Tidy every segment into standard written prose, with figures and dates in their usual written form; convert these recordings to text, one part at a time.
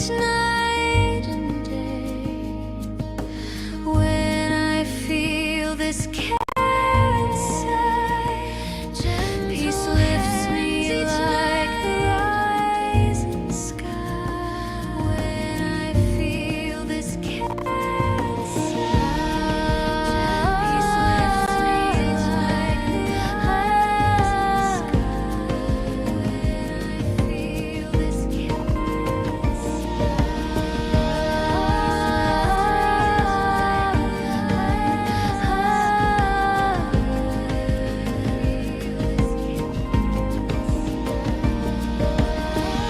each night and day. When I feel this care inside, peace lifts me like the rising sky. When I feel this care inside, peace lifts me like the rising sky. When I feel this care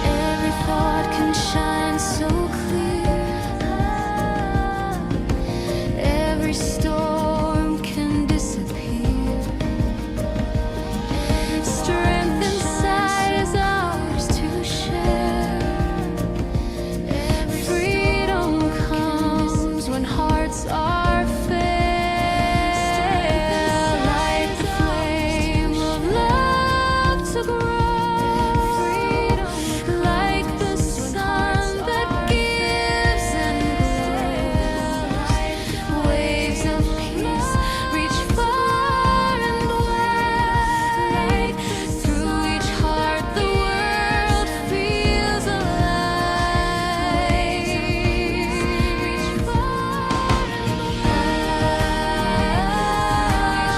Every thought can shine so clear. Every storm can disappear. Strength inside is ours to share. Freedom comes when hearts are fair. Light the flame of love to grow. Like the sun that gives and glows. Waves of peace reach far and wide. Through each heart the world feels alive. Reach far and wide. The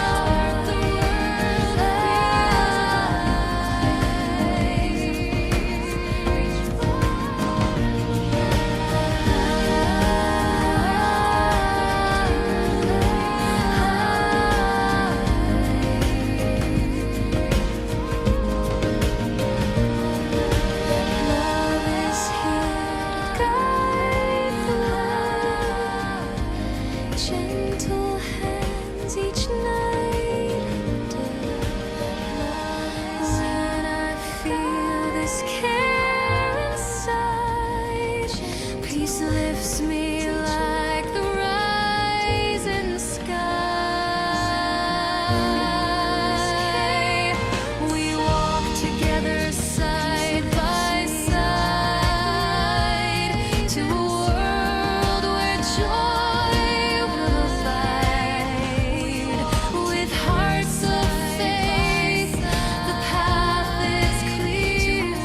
world Love is here to guide the way. Gentle hands each night and day. When I feel this care inside, peace lifts me like the rising sky. We walk together side by side to a world where joy will abide. With hearts of faith, the path is clear.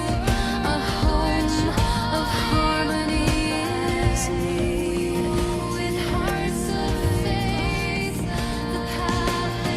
A home of harmony is near. With hearts of faith, the path is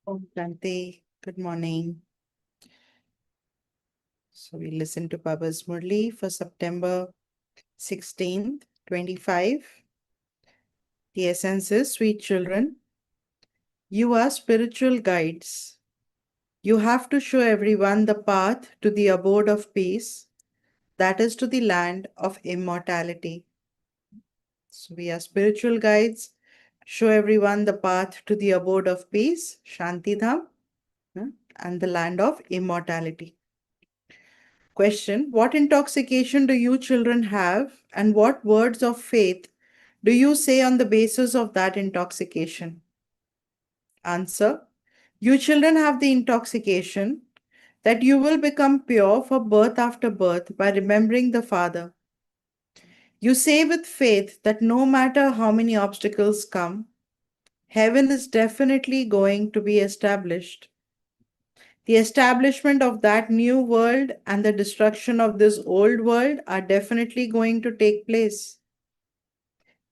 Om Shanti. Good morning. So we listen to Baba's Murli for September 16th, 25. The essence is, sweet children, you are spiritual guides. You have to show everyone the path to the abode of peace, that is to the land of immortality. So we are spiritual guides. Show everyone the path to the abode of peace, Shantidham, and the land of immortality. Question: what intoxication do you children have, and what words of faith do you say on the basis of that intoxication? Answer: you children have the intoxication that you will become pure for birth after birth by remembering the Father. You say with faith that no matter how many obstacles come, heaven is definitely going to be established. The establishment of that new world and the destruction of this old world are definitely going to take place.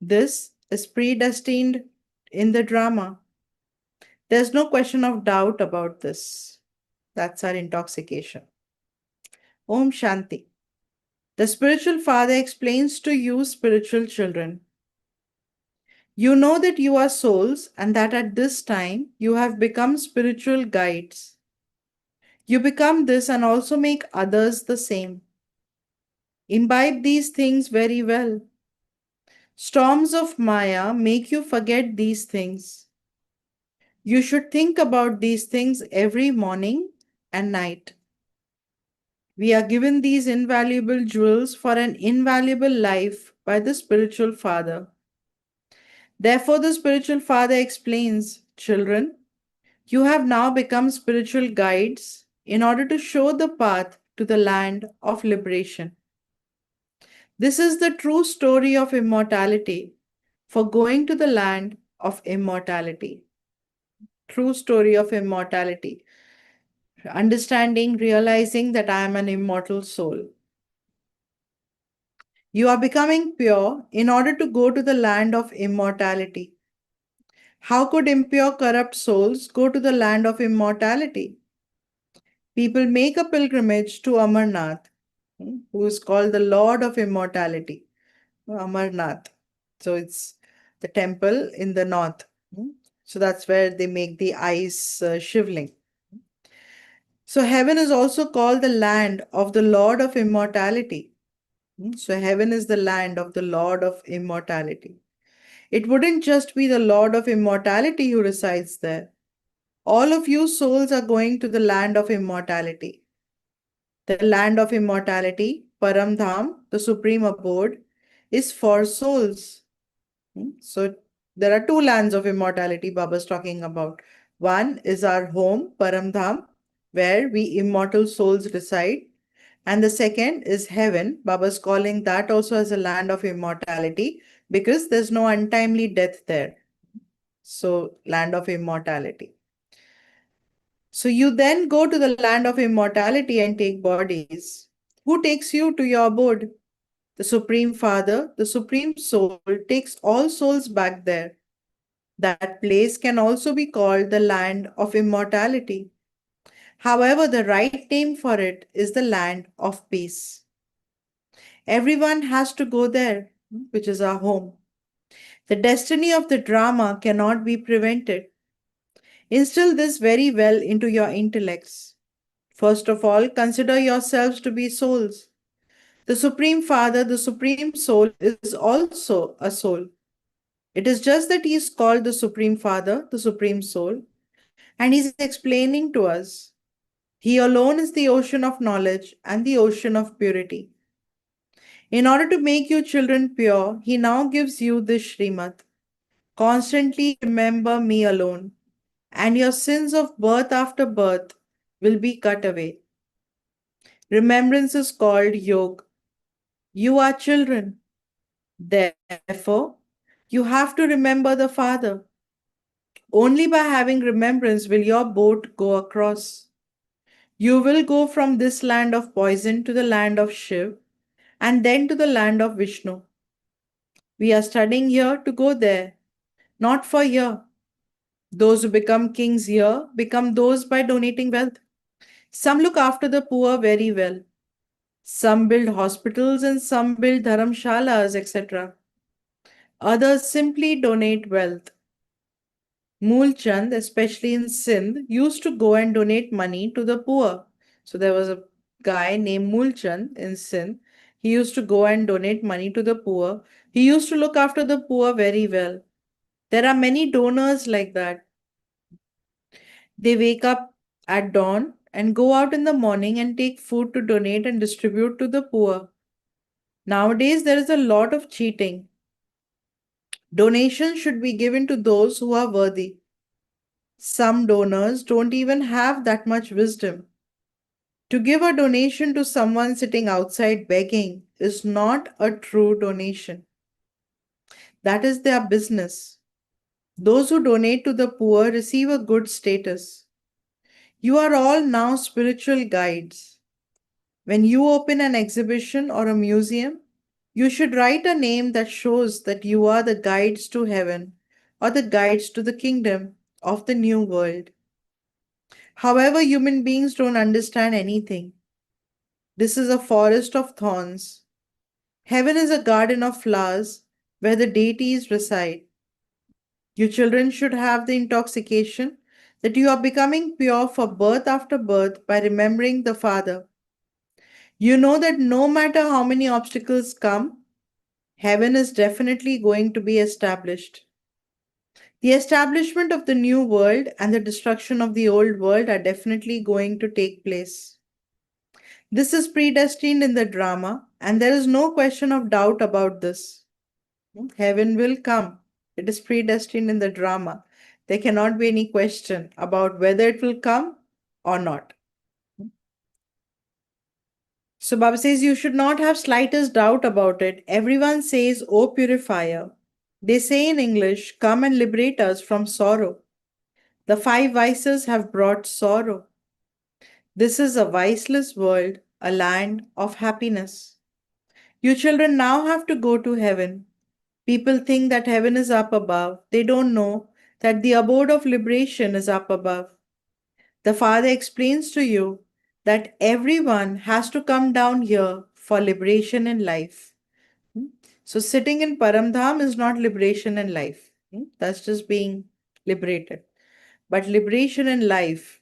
This is predestined in the drama. There's no question of doubt about this. That's our intoxication. Om Shanti. The spiritual father explains to you, spiritual children. You know that you are souls and that at this time you have become spiritual guides. You become this and also make others the same. Imbibe these things very well. Storms of Maya make you forget these things. You should think about these things every morning and night. We are given these invaluable jewels for an invaluable life by the spiritual father. Therefore, the spiritual father explains, children, you have now become spiritual guides in order to show the path to the land of liberation. This is the true story of immortality for going to the land of immortality. True story of immortality. Understanding, realizing that I am an immortal soul. You are becoming pure in order to go to the land of immortality. How could impure, corrupt souls go to the land of immortality? People make a pilgrimage to Amarnath, who is called the Lord of Immortality, Amarnath. So it's the temple in the north. So that's where they make the ice shivling. So heaven is also called the land of the Lord of Immortality. So heaven is the land of the Lord of Immortality. It wouldn't just be the Lord of Immortality who resides there. All of you souls are going to the land of immortality. The land of immortality, Paramdham, the supreme abode, is for souls. So there are two lands of immortality Baba's talking about. One is our home, Paramdham, where we immortal souls reside. And the second is heaven. Baba's calling that also as a land of immortality because there's no untimely death there. So, land of immortality. So you then go to the land of immortality and take bodies. Who takes you to your abode? The Supreme Father, the Supreme Soul, takes all souls back there. That place can also be called the land of immortality. However, the right name for it is the land of peace. Everyone has to go there, which is our home. The destiny of the drama cannot be prevented. Instill this very well into your intellects. First of all, consider yourselves to be souls. The Supreme Father, the Supreme Soul, is also a soul. It is just that he is called the Supreme Father, the Supreme Soul, and he is explaining to us. He alone is the ocean of knowledge and the ocean of purity. In order to make you children pure, he now gives you this Srimad. Constantly remember me alone, and your sins of birth after birth will be cut away. Remembrance is called Yog. You are children. Therefore, you have to remember the Father. Only by having remembrance will your boat go across. You will go from this land of poison to the land of Shiv and then to the land of Vishnu. We are studying here to go there, not for here. Those who become kings here become those by donating wealth. Some look after the poor very well. Some build hospitals and some build dharamshalas, etc. Others simply donate wealth. Moolchand, especially in Sindh, used to go and donate money to the poor. So there was a guy named Moolchand in Sindh. He used to go and donate money to the poor. He used to look after the poor very well. There are many donors like that. They wake up at dawn and go out in the morning and take food to donate and distribute to the poor. Nowadays, there is a lot of cheating. Donations should be given to those who are worthy. Some donors don't even have that much wisdom. To give a donation to someone sitting outside begging is not a true donation. That is their business. Those who donate to the poor receive a good status. You are all now spiritual guides. When you open an exhibition or a museum, you should write a name that shows that you are the guides to heaven or the guides to the kingdom of the new world. However, human beings don't understand anything. This is a forest of thorns. Heaven is a garden of flowers where the deities reside. You children should have the intoxication that you are becoming pure for birth after birth by remembering the Father. You know that no matter how many obstacles come, heaven is definitely going to be established. The establishment of the new world and the destruction of the old world are definitely going to take place. This is predestined in the drama, and there is no question of doubt about this. Heaven will come. It is predestined in the drama. There cannot be any question about whether it will come or not. So Baba says you should not have slightest doubt about it. Everyone says, "O purifier." They say in English, "Come and liberate us from sorrow." The five vices have brought sorrow. This is a viceless world, a land of happiness. You children now have to go to heaven. People think that heaven is up above. They don't know that the abode of liberation is up above. The Father explains to you that everyone has to come down here for liberation in life. So, sitting in Paramdham is not liberation in life. That's just being liberated. But liberation in life,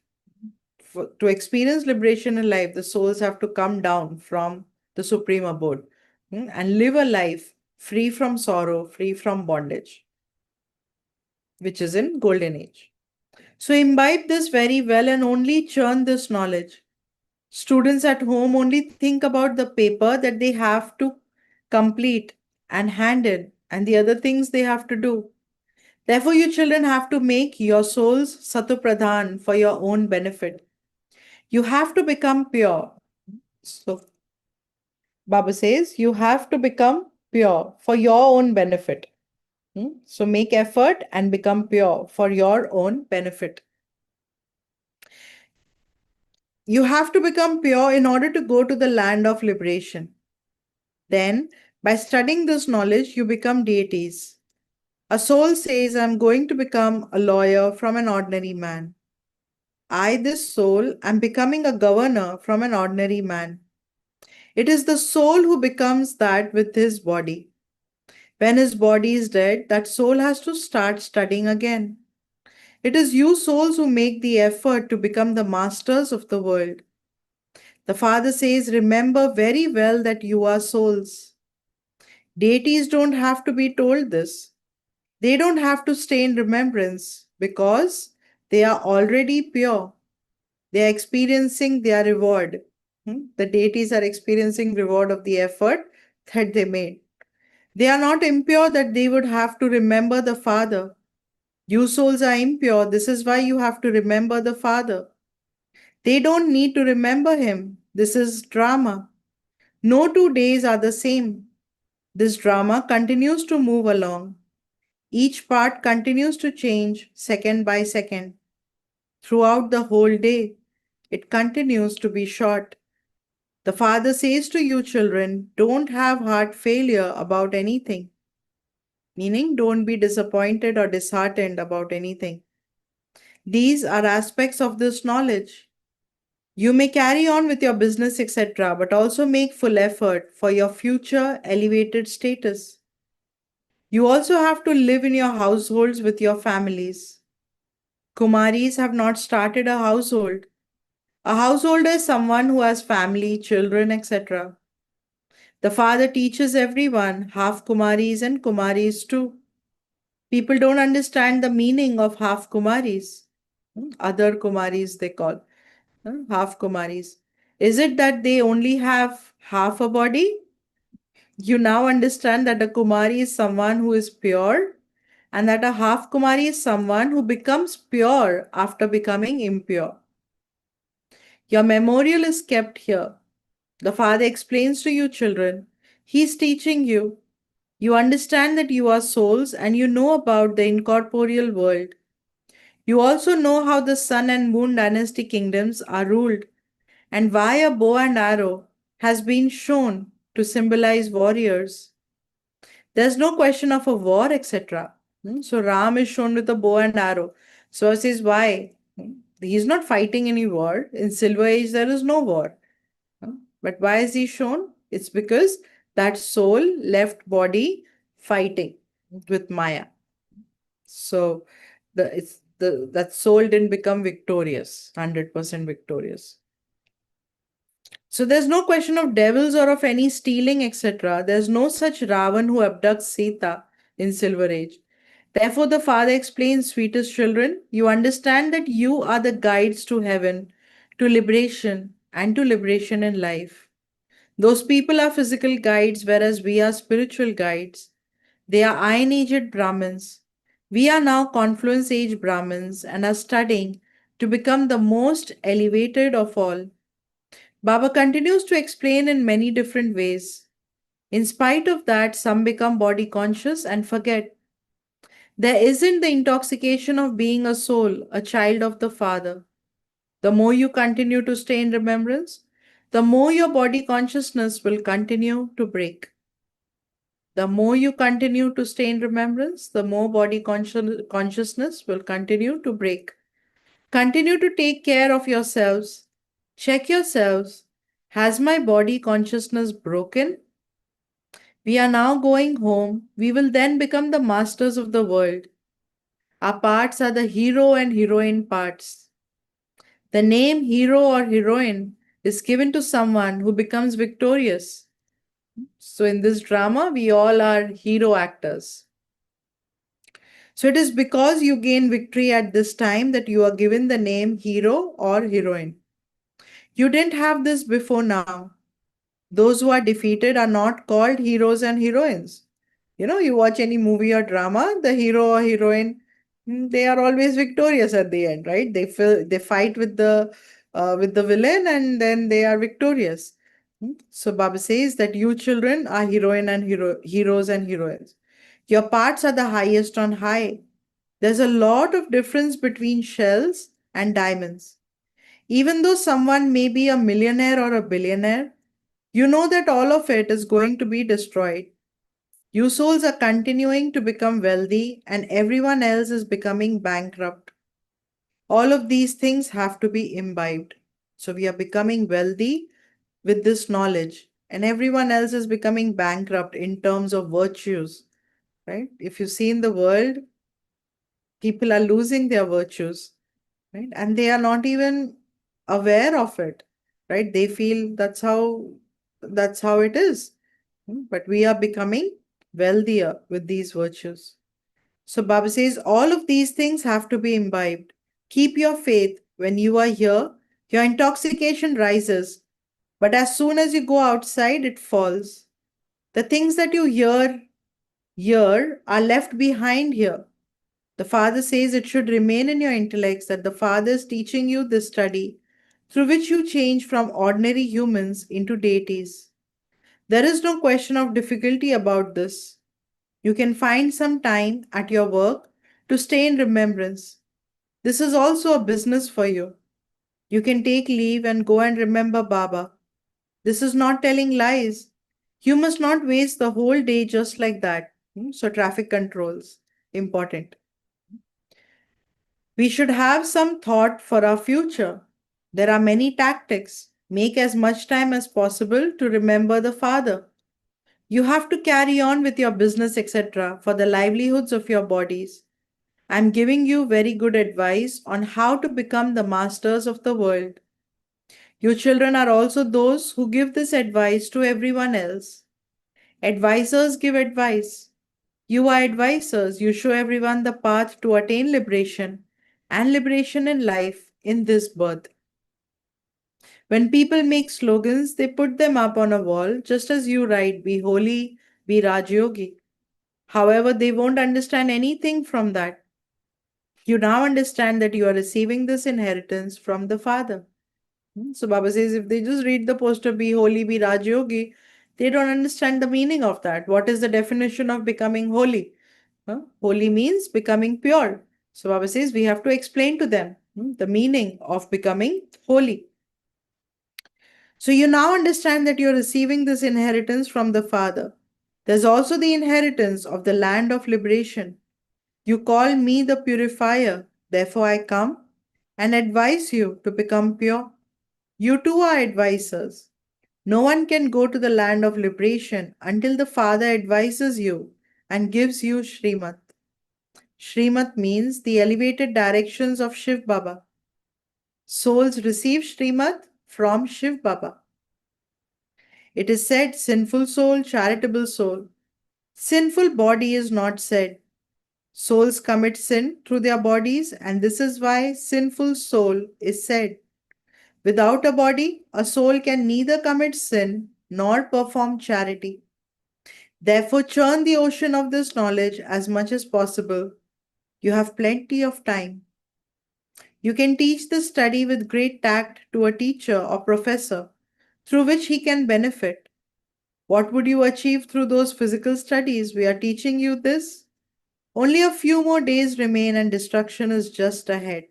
to experience liberation in life, the souls have to come down from the Supreme Abode and live a life free from sorrow, free from bondage, which is in Golden Age. So imbibe this very well and only churn this knowledge. Students at home only think about the paper that they have to complete and hand in and the other things they have to do. Therefore, you children have to make your souls satupradhan for your own benefit. You have to become pure. So, Baba says you have to become pure for your own benefit. So, make effort and become pure for your own benefit. You have to become pure in order to go to the land of liberation. Then, by studying this knowledge, you become deities. A soul says, "I'm going to become a lawyer from an ordinary man." I, this soul, am becoming a governor from an ordinary man. It is the soul who becomes that with his body. When his body is dead, that soul has to start studying again. It is you souls who make the effort to become the masters of the world. The Father says, "Remember very well that you are souls." Deities don't have to be told this. They don't have to stay in remembrance because they are already pure. They are experiencing their reward. The deities are experiencing reward of the effort that they made. They are not impure that they would have to remember the Father. You souls are impure. This is why you have to remember the Father. They don't need to remember Him. This is drama. No 2 days are the same. This drama continues to move along. Each part continues to change second by second. Throughout the whole day, it continues to be short. The Father says to you, children, don't have heart failure about anything. Meaning, don't be disappointed or disheartened about anything. These are aspects of this knowledge. You may carry on with your business, etc., but also make full effort for your future elevated status. You also have to live in your households with your families. Kumaris have not started a household. A householder is someone who has family, children, etc. The Father teaches everyone, half Kumaris and Kumaris too. People don't understand the meaning of half Kumaris. Other Kumaris they call half Kumaris. Is it that they only have half a body? You now understand that a Kumari is someone who is pure and that a half Kumari is someone who becomes pure after becoming impure. Your memorial is kept here. The Father explains to you, children. He is teaching you. You understand that you are souls and you know about the incorporeal world. You also know how the sun and moon dynasty kingdoms are ruled and why a bow and arrow has been shown to symbolize warriors. There's no question of a war, etc. So Ram is shown with a bow and arrow. So I says, why? He's not fighting any war. In Silver Age, there is no war. But why is he shown? It's because that soul left body fighting with Maya. So that soul didn't become victorious, 100% victorious. So there's no question of devils or of any stealing, etc. There's no such Ravan who abducts Sita in Silver Age. Therefore, the father explains, sweetest children, you understand that you are the guides to heaven, to liberation, and to liberation in life. Those people are physical guides, whereas we are spiritual guides. They are Iron Age Brahmins. We are now Confluence Age Brahmins and are studying to become the most elevated of all. Baba continues to explain in many different ways. In spite of that, some become body conscious and forget. There isn't the intoxication of being a soul, a child of the Father. The more you continue to stay in remembrance, the more your body consciousness will continue to break. The more you continue to stay in remembrance, the more body consciousness will continue to break. Continue to take care of yourselves. Check yourselves. Has my body consciousness broken? We are now going home. We will then become the masters of the world. Our parts are the hero and heroine parts. The name hero or heroine is given to someone who becomes victorious. So, in this drama, we all are hero actors. So, it is because you gain victory at this time that you are given the name hero or heroine. You didn't have this before now. Those who are defeated are not called heroes and heroines. You watch any movie or drama, the hero or heroine, they are always victorious at the end, right? They fight with the villain and then they are victorious. So Baba says that you children are heroes and heroines. Your parts are the highest on high. There's a lot of difference between shells and diamonds. Even though someone may be a millionaire or a billionaire, you know that all of it is going to be destroyed. You souls are continuing to become wealthy, and everyone else is becoming bankrupt. All of these things have to be imbibed. So we are becoming wealthy with this knowledge, and everyone else is becoming bankrupt in terms of virtues, right? If you see in the world, people are losing their virtues, right? And they are not even aware of it, right? They feel that's how it is. But we are becoming wealthier with these virtues. So Baba says all of these things have to be imbibed. Keep your faith. When you are here, your intoxication rises. But as soon as you go outside, it falls. The things that you hear are left behind here. The Father says it should remain in your intellects that the Father is teaching you this study through which you change from ordinary humans into deities. There is no question of difficulty about this. You can find some time at your work to stay in remembrance. This is also a business for you. You can take leave and go and remember Baba. This is not telling lies. You must not waste the whole day just like that. So, traffic controls, important. We should have some thought for our future. There are many tactics. Make as much time as possible to remember the Father. You have to carry on with your business, etc., for the livelihoods of your bodies. I'm giving you very good advice on how to become the masters of the world. You children are also those who give this advice to everyone else. Advisors give advice. You are advisors. You show everyone the path to attain liberation and liberation in life in this birth. When people make slogans, they put them up on a wall, just as you write, be holy, be Rajyogi. However, they won't understand anything from that. You now understand that you are receiving this inheritance from the Father. So Baba says if they just read the poster, be holy, be Rajyogi, they don't understand the meaning of that. What is the definition of becoming holy? Holy means becoming pure. So Baba says we have to explain to them the meaning of becoming holy. So you now understand that you're receiving this inheritance from the Father. There's also the inheritance of the land of liberation. You call me the purifier, Therefore, I come and advise you to become pure. You too are advisors. No one can go to the land of liberation until the Father advises you and gives you Srimat. Srimat means the elevated directions of Shiv Baba. Souls receive Srimat from Shiv Baba. It is said, sinful soul, charitable soul. Sinful body is not said. Souls commit sin through their bodies, and this is why sinful soul is said. Without a body, a soul can neither commit sin nor perform charity. Therefore, churn the ocean of this knowledge as much as possible. You have plenty of time. You can teach this study with great tact to a teacher or professor, through which he can benefit. What would you achieve through those physical studies? We are teaching you this. Only a few more days remain and destruction is just ahead.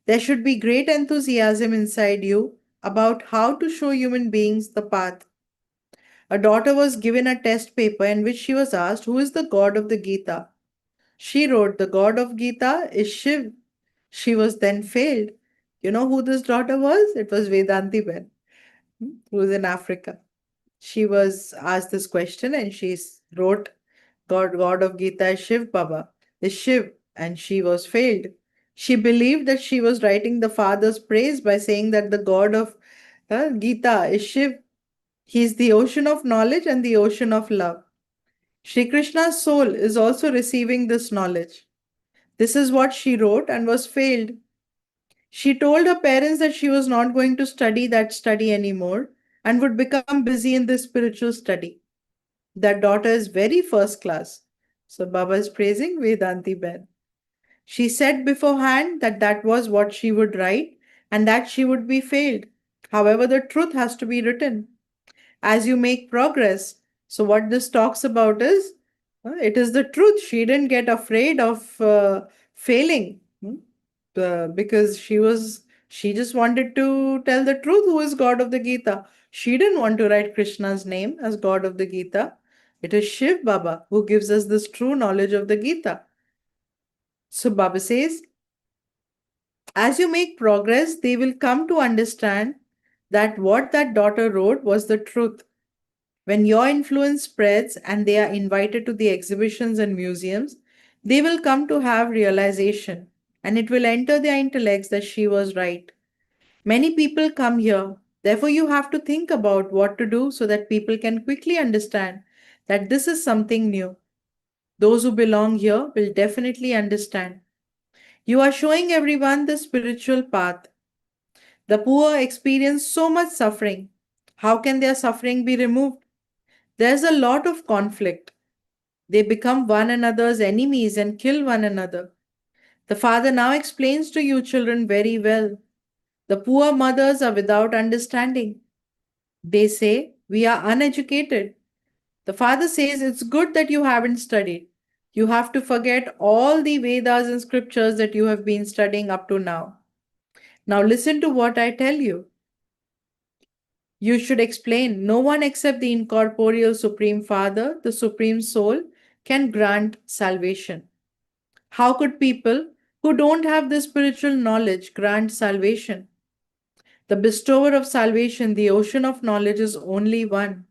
There should be great enthusiasm inside you about how to show human beings the path. A daughter was given a test paper in which she was asked, who is the god of the Gita? She wrote, the god of Gita is Shiv. She was then failed. You know who this daughter was? It was Vedanti Ben, who was in Africa. She was asked this question and she wrote, God of Gita is Shiv Baba, is Shiv, and she was failed. She believed that she was writing the father's praise by saying that the God of Gita is Shiv. He is the ocean of knowledge and the ocean of love. Shri Krishna's soul is also receiving this knowledge. This is what she wrote and was failed. She told her parents that she was not going to study that study anymore and would become busy in this spiritual study. That daughter is very first class. So Baba is praising Vedanti Ben. She said beforehand that that was what she would write and that she would be failed. However, the truth has to be written as you make progress. So, what this talks about is it is the truth. She didn't get afraid of failing because she just wanted to tell the truth who is God of the Gita. She didn't want to write Krishna's name as God of the Gita. It is Shiv Baba who gives us this true knowledge of the Gita. So Baba says, as you make progress, they will come to understand that what that daughter wrote was the truth. When your influence spreads and they are invited to the exhibitions and museums, they will come to have realization and it will enter their intellects that she was right. Many people come here. Therefore, you have to think about what to do so that people can quickly understand that this is something new. Those who belong here will definitely understand. You are showing everyone the spiritual path. The poor experience so much suffering. How can their suffering be removed? There's a lot of conflict. They become one another's enemies and kill one another. The father now explains to you children very well. The poor mothers are without understanding. They say, we are uneducated. The father says, it's good that you haven't studied. You have to forget all the Vedas and scriptures that you have been studying up to now. Now listen to what I tell you. You should explain no one except the incorporeal Supreme Father, the Supreme Soul, can grant salvation. How could people who don't have this spiritual knowledge grant salvation? The bestower of salvation, the ocean of knowledge, is only one.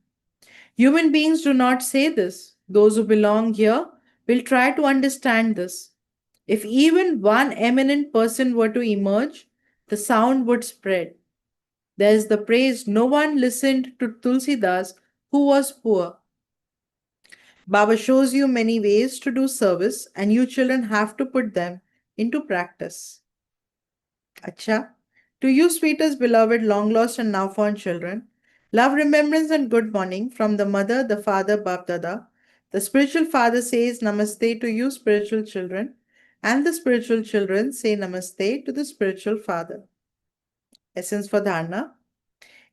Human beings do not say this. Those who belong here will try to understand this. If even one eminent person were to emerge, the sound would spread. There is the praise no one listened to Tulsidas, who was poor. Baba shows you many ways to do service, and you children have to put them into practice. Acha. To you, sweetest, beloved, long lost, and now found children, love, remembrance, and good morning from the mother, the father, Bab Dada. The spiritual father says Namaste to you, spiritual children, and the spiritual children say Namaste to the spiritual father. Essence for Dharna.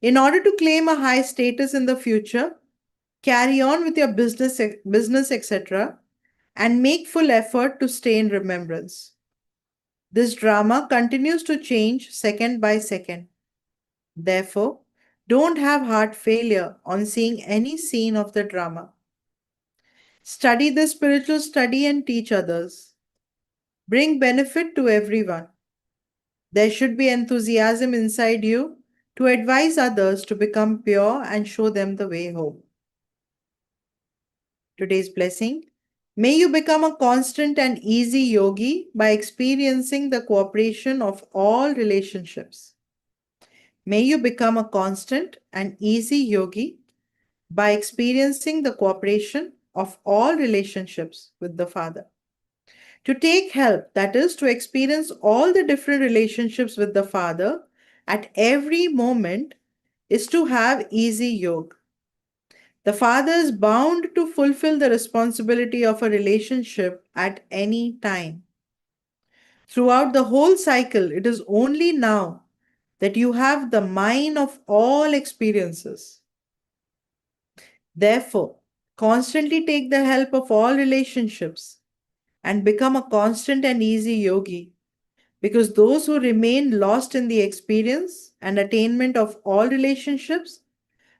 In order to claim a high status in the future, carry on with your business, etc., and make full effort to stay in remembrance. This drama continues to change second by second. Therefore, don't have heart failure on seeing any scene of the drama. Study the spiritual study and teach others. bring benefit to everyone. There should be enthusiasm inside you to advise others to become pure and show them the way home. Today's blessing: may you become a constant and easy yogi by experiencing the cooperation of all relationships. May you become a constant and easy yogi by experiencing the cooperation of all relationships with the Father. To take help, that is, to experience all the different relationships with the Father at every moment, is to have easy yoga. The Father is bound to fulfill the responsibility of a relationship at any time. Throughout the whole cycle, it is only now that you have the mine of all experiences. Therefore, constantly take the help of all relationships and become a constant and easy yogi, because those who remain lost in the experience and attainment of all relationships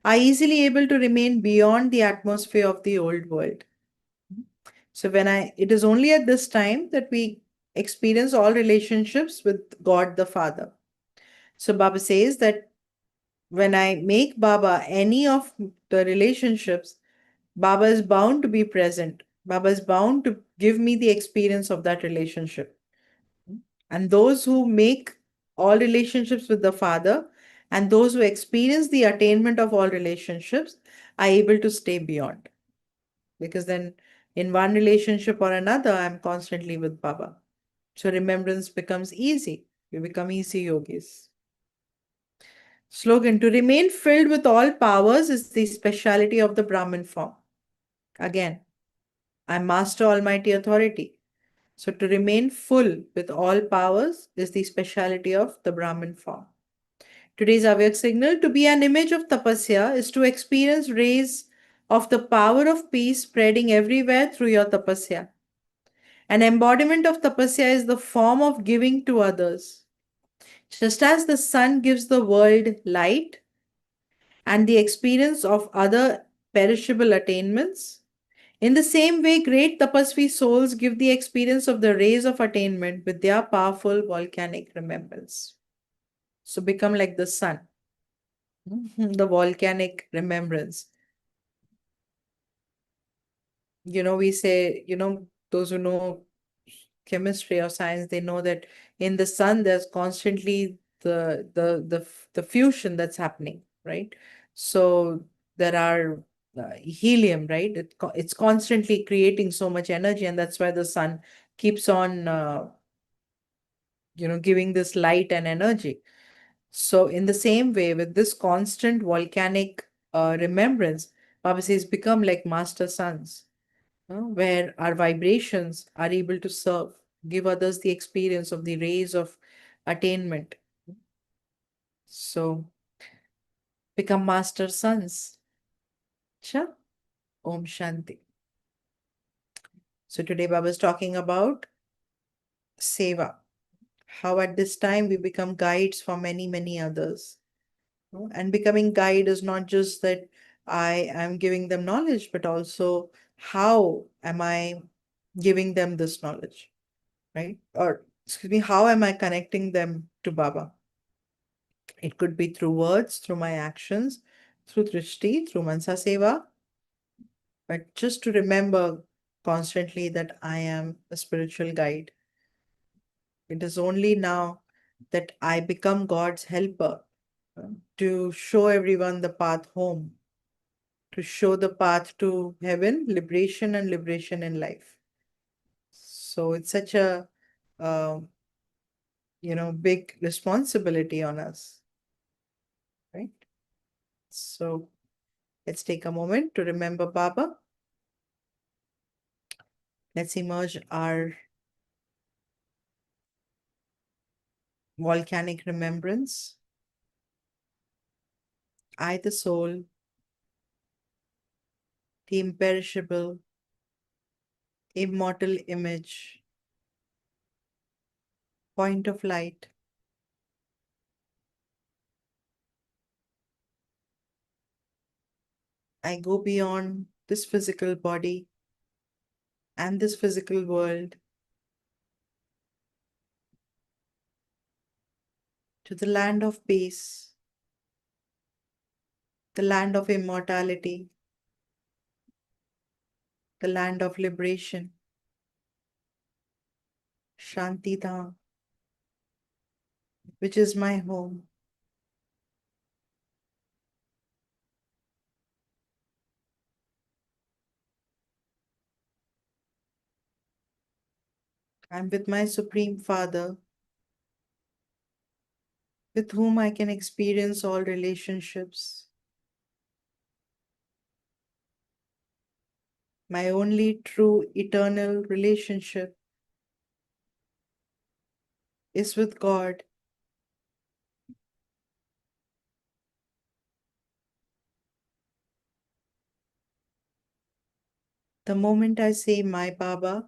are easily able to remain beyond the atmosphere of the old world. So it is only at this time that we experience all relationships with God the Father. So Baba says that when I make Baba any of the relationships, Baba is bound to be present. Baba is bound to give me the experience of that relationship. And those who make all relationships with the Father and those who experience the attainment of all relationships are able to stay beyond. Because then in one relationship or another, I'm constantly with Baba. So remembrance becomes easy. We become easy yogis. Slogan: to remain filled with all powers is the speciality of the Brahmin form. Again, I master almighty authority. So to remain full with all powers is the speciality of the Brahmin form. Today's Avyak signal: to be an image of tapasya is to experience rays of the power of peace spreading everywhere through your tapasya. An embodiment of tapasya is the form of giving to others. Just as the sun gives the world light and the experience of other perishable attainments, in the same way, great tapasvi souls give the experience of the rays of attainment with their powerful volcanic remembrance. So become like the sun, the volcanic remembrance. We say, those who know chemistry or science, they know that in the sun there's constantly the fusion that's happening, right? So there are helium, right? It's constantly creating so much energy, and that's why the sun keeps on giving this light and energy. So in the same way, with this constant volcanic remembrance, Baba says, become like master suns, where our vibrations are able to serve, give others the experience of the rays of attainment. So become master sons. Cha? Om Shanti. So today Baba is talking about seva. How at this time we become guides for many, many others. And becoming guide is not just that I am giving them knowledge, but also how am I giving them this knowledge, right? Or, excuse me, how am I connecting them to Baba? It could be through words, through my actions, through drishti, through mansa seva, but just to remember constantly that I am a spiritual guide. It is only now that I become God's helper to show everyone the path home, to show the path to heaven, liberation, and liberation in life. So it's such a uh, big responsibility on us, right? So let's take a moment to remember Baba. Let's emerge our volcanic remembrance. I, the soul, the imperishable, immortal image, point of light. I go beyond this physical body and this physical world to the land of peace, the land of immortality, the land of liberation, Shanti Dham, which is my home. I'm with my Supreme Father, with whom I can experience all relationships. My only true eternal relationship is with God. The moment I say my Baba,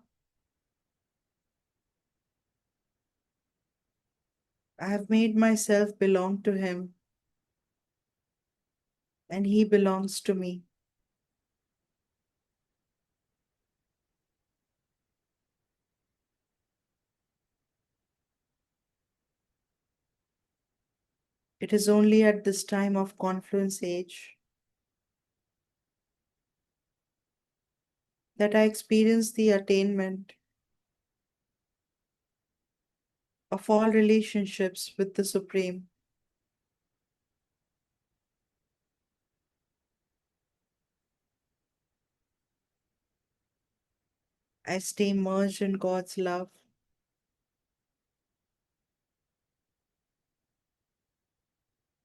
I have made myself belong to him and he belongs to me. It is only at this time of confluence age that I experience the attainment of all relationships with the Supreme. I stay merged in God's love,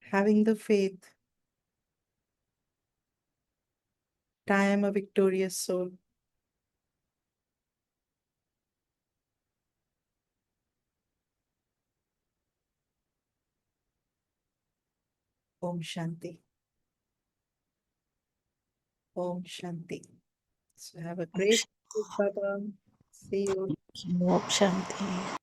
having the faith that I am a victorious soul. Om Shanti. Om Shanti. So have a great day, Baba. See you. Om Shanti.